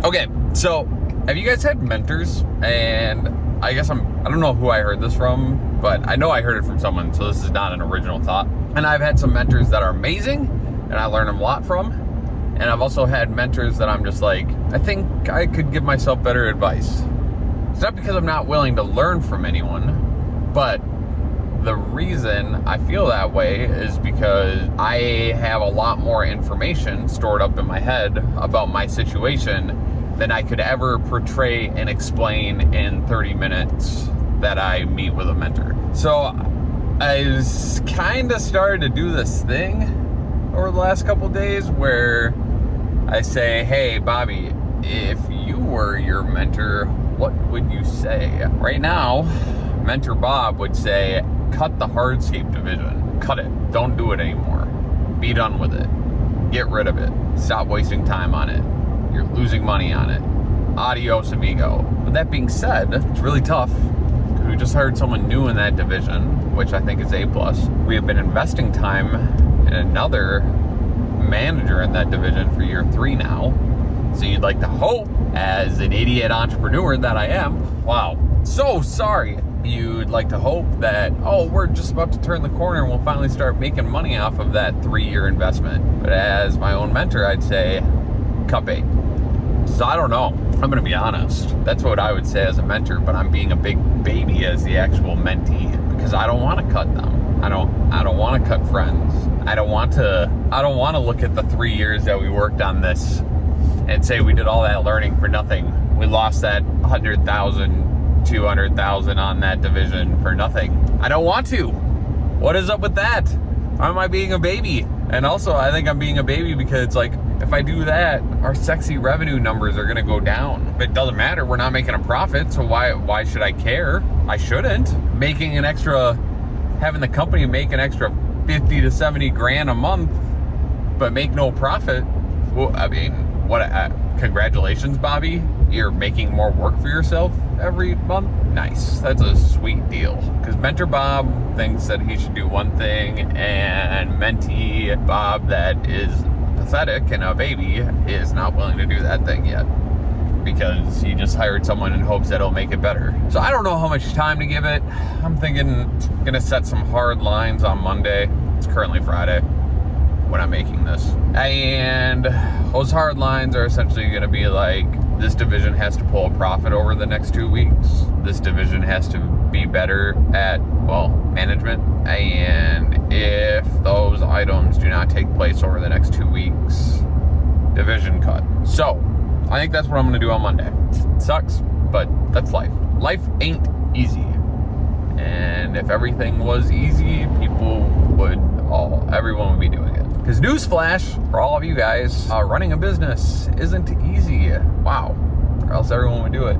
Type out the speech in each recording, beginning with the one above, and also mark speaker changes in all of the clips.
Speaker 1: Okay, so have you guys had mentors? And I guess I don't know who I heard this from, but I know I heard it from someone, so this is not an original thought. And I've had some mentors that are amazing, and I learn a lot from. And I've also had mentors that I'm just like, I think I could give myself better advice. It's not because I'm not willing to learn from anyone, but the reason I feel that way is because I have a lot more information stored up in my head about my situation than I could ever portray and explain in 30 minutes that I meet with a mentor. So I kind of started to do this thing over the last couple days where I say, hey, Bobby, if you were your mentor, what would you say? Right now, Mentor Bob would say, cut the hardscape division. Cut it. Don't do it anymore. Be done with it. Get rid of it. Stop wasting time on it. You're losing money on it. Adios, amigo. With that being said, it's really tough because we just hired someone new in that division, which I think is A+. We have been investing time in another manager in that division for year 3 now. So you'd like to hope, as an idiot entrepreneur that I am, wow, so sorry. You'd like to hope that, oh, we're just about to turn the corner and we'll finally start making money off of that 3-year investment. But as my own mentor, I'd say, cut bait. So I don't know. I'm gonna be honest. That's what I would say as a mentor, but I'm being a big baby as the actual mentee because I don't want to cut them. I don't want to cut friends. I don't want to look at the 3 years that we worked on this and say we did all that learning for nothing. We lost that 100,000, 200,000 on that division for nothing. I don't want to. What is up with that? Why am I being a baby? And also, I think I'm being a baby because it's like, if I do that, our sexy revenue numbers are gonna go down. It doesn't matter, we're not making a profit, so why should I care? I shouldn't. Having the company make an extra 50 to 70 grand a month, but make no profit. Well, I mean, congratulations, Bobby. You're making more work for yourself every month. Nice, that's a sweet deal. Because Mentor Bob thinks that he should do one thing, and Mentee Bob, that is pathetic and a baby, is not willing to do that thing yet because he just hired someone in hopes that it'll make it better. So I don't know how much time to give it. I'm thinking I'm gonna set some hard lines on Monday. It's currently Friday when I'm making this, and those hard lines are essentially gonna be like, this division has to pull a profit over the next 2 weeks. This division has to be better at, well, management. And if those items do not take place over the next 2 weeks, division cut. So I think that's what I'm gonna do on Monday. It sucks, but that's life. Life ain't easy. And if everything was easy, everyone would be doing it. Because newsflash for all of you guys, running a business isn't easy. Wow, or else everyone would do it.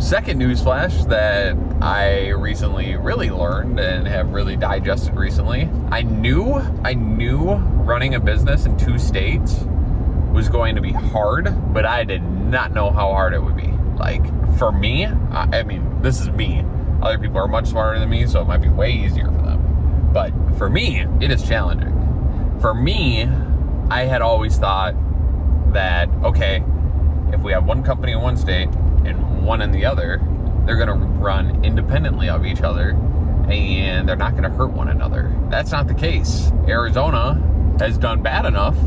Speaker 1: Second newsflash that I recently really learned and have really digested recently. I knew running a business in 2 states was going to be hard, but I did not know how hard it would be. Like, for me, I mean, this is me. Other people are much smarter than me, so it might be way easier for them. But for me, it is challenging. For me, I had always thought that, okay, if we have one company in one state and one in the other, they're gonna run independently of each other and they're not gonna hurt one another. That's not the case. Arizona has done bad enough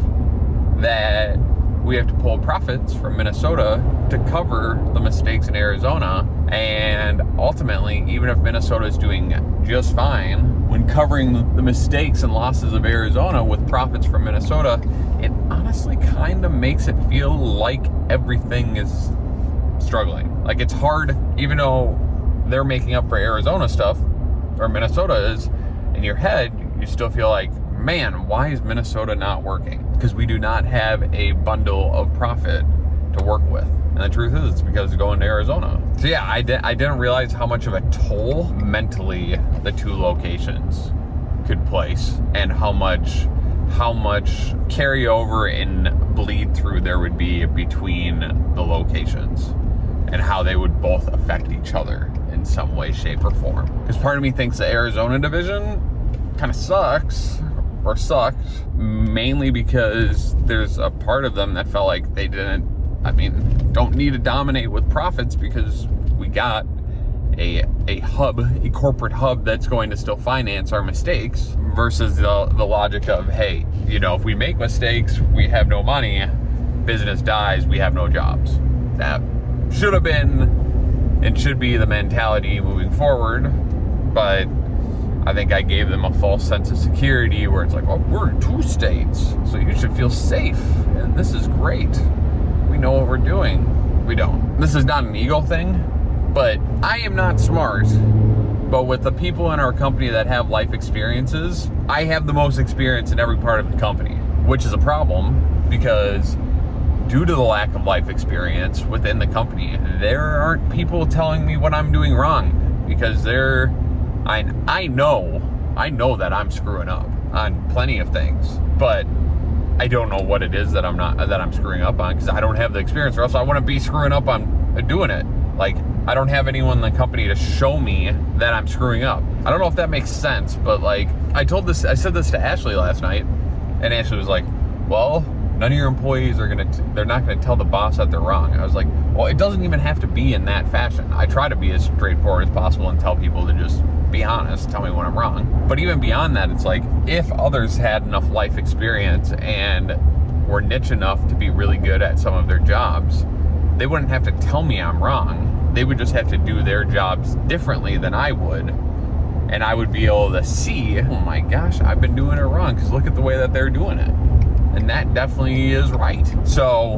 Speaker 1: that we have to pull profits from Minnesota to cover the mistakes in Arizona. And ultimately, even if Minnesota is doing just fine, when covering the mistakes and losses of Arizona with profits from Minnesota, it honestly kind of makes it feel like everything is struggling. Like, it's hard, even though they're making up for Arizona stuff, or Minnesota is, in your head, you still feel like, man, why is Minnesota not working? Because we do not have a bundle of profit to work with. And the truth is, it's because it's going to Arizona. So yeah, I didn't realize how much of a toll mentally the 2 locations could place, and how much carryover and bleed through there would be between the locations, and how they would both affect each other in some way, shape, or form. Because part of me thinks the Arizona division kind of sucks, or sucked, mainly because there's a part of them that felt like they didn't I mean, don't need to dominate with profits because we got a hub, a corporate hub that's going to still finance our mistakes versus the logic of, hey, you know, if we make mistakes, we have no money, business dies, we have no jobs. That should have been and should be the mentality moving forward, but I think I gave them a false sense of security where it's like, oh, we're in 2 states, so you should feel safe, and this is great. We know what we're doing. We don't. This is not an ego thing, but I am not smart. But with the people in our company that have life experiences, I have the most experience in every part of the company, which is a problem because due to the lack of life experience within the company, there aren't people telling me what I'm doing wrong because I know that I'm screwing up on plenty of things, but I don't know what it is that I'm screwing up on because I don't have the experience, or else I wouldn't be screwing up on doing it. Like, I don't have anyone in the company to show me that I'm screwing up. I don't know if that makes sense, but like, I said this to Ashley last night, and Ashley was like, well, none of your employees they're not gonna tell the boss that they're wrong. I was like, well, it doesn't even have to be in that fashion. I try to be as straightforward as possible and tell people to just be honest, tell me when I'm wrong. But even beyond that, it's like, if others had enough life experience and were niche enough to be really good at some of their jobs, they wouldn't have to tell me I'm wrong. They would just have to do their jobs differently than I would. And I would be able to see, oh my gosh, I've been doing it wrong because look at the way that they're doing it. And that definitely is right. So,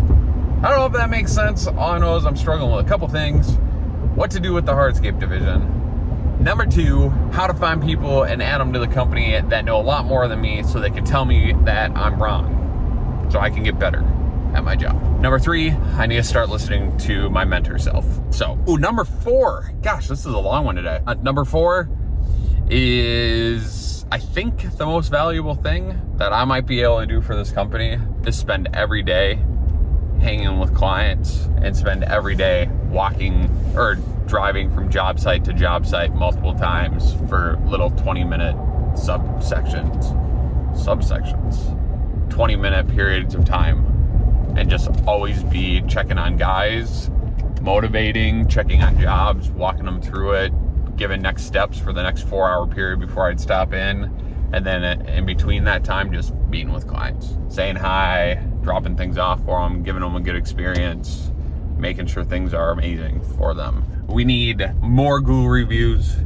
Speaker 1: I don't know if that makes sense. All I know is I'm struggling with a couple things. What to do with the hardscape division. Number 2, how to find people and add them to the company that know a lot more than me so they can tell me that I'm wrong so I can get better at my job. Number 3, I need to start listening to my mentor self. So, number 4, gosh, this is a long one today. Number 4 is, I think, the most valuable thing that I might be able to do for this company is spend every day hanging with clients and spend every day walking or driving from job site to job site multiple times for little 20-minute subsections, 20-minute periods of time, and just always be checking on guys, motivating, checking on jobs, walking them through it, giving next steps for the next 4-hour period before I'd stop in, and then in between that time, just meeting with clients, saying hi, dropping things off for them, giving them a good experience, making sure things are amazing for them. We need more Google reviews.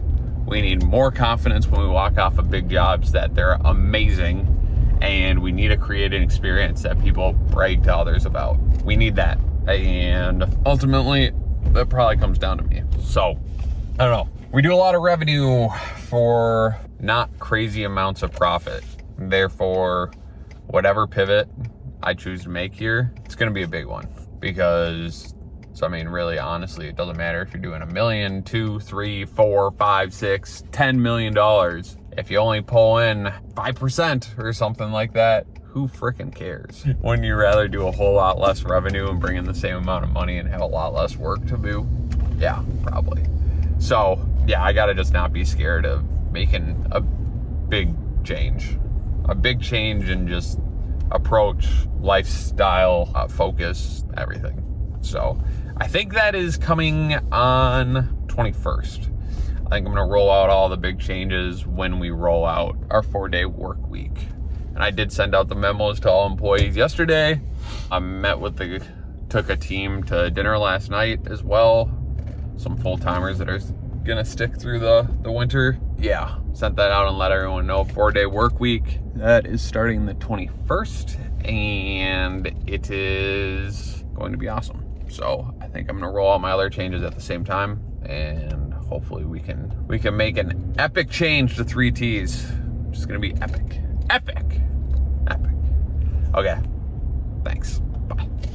Speaker 1: We need more confidence when we walk off of big jobs that they're amazing, and we need to create an experience that people brag to others about. We need that, and ultimately, that probably comes down to me. So, I don't know. We do a lot of revenue for not crazy amounts of profit. Therefore, whatever pivot I choose to make here, it's going to be a big one because, so I mean, really, honestly, it doesn't matter if you're doing $1 million, $2, $3, $4, $5, $6, $10 million. If you only pull in 5% or something like that, who freaking cares? Wouldn't you rather do a whole lot less revenue and bring in the same amount of money and have a lot less work to do? Yeah, probably. So, yeah, I gotta just not be scared of making a big change. A big change in just approach, lifestyle, focus, everything. So, I think that is coming on 21st. I think I'm gonna roll out all the big changes when we roll out our 4-day work week. And I did send out the memos to all employees yesterday. I took a team to dinner last night as well. Some full-timers that are gonna stick through the winter. Yeah, sent that out and let everyone know. 4-day work week. That is starting the 21st, and it is going to be awesome. So I think I'm gonna roll out my other changes at the same time, and hopefully we can make an epic change to 3 T's. It's gonna be epic. Epic. Okay, thanks.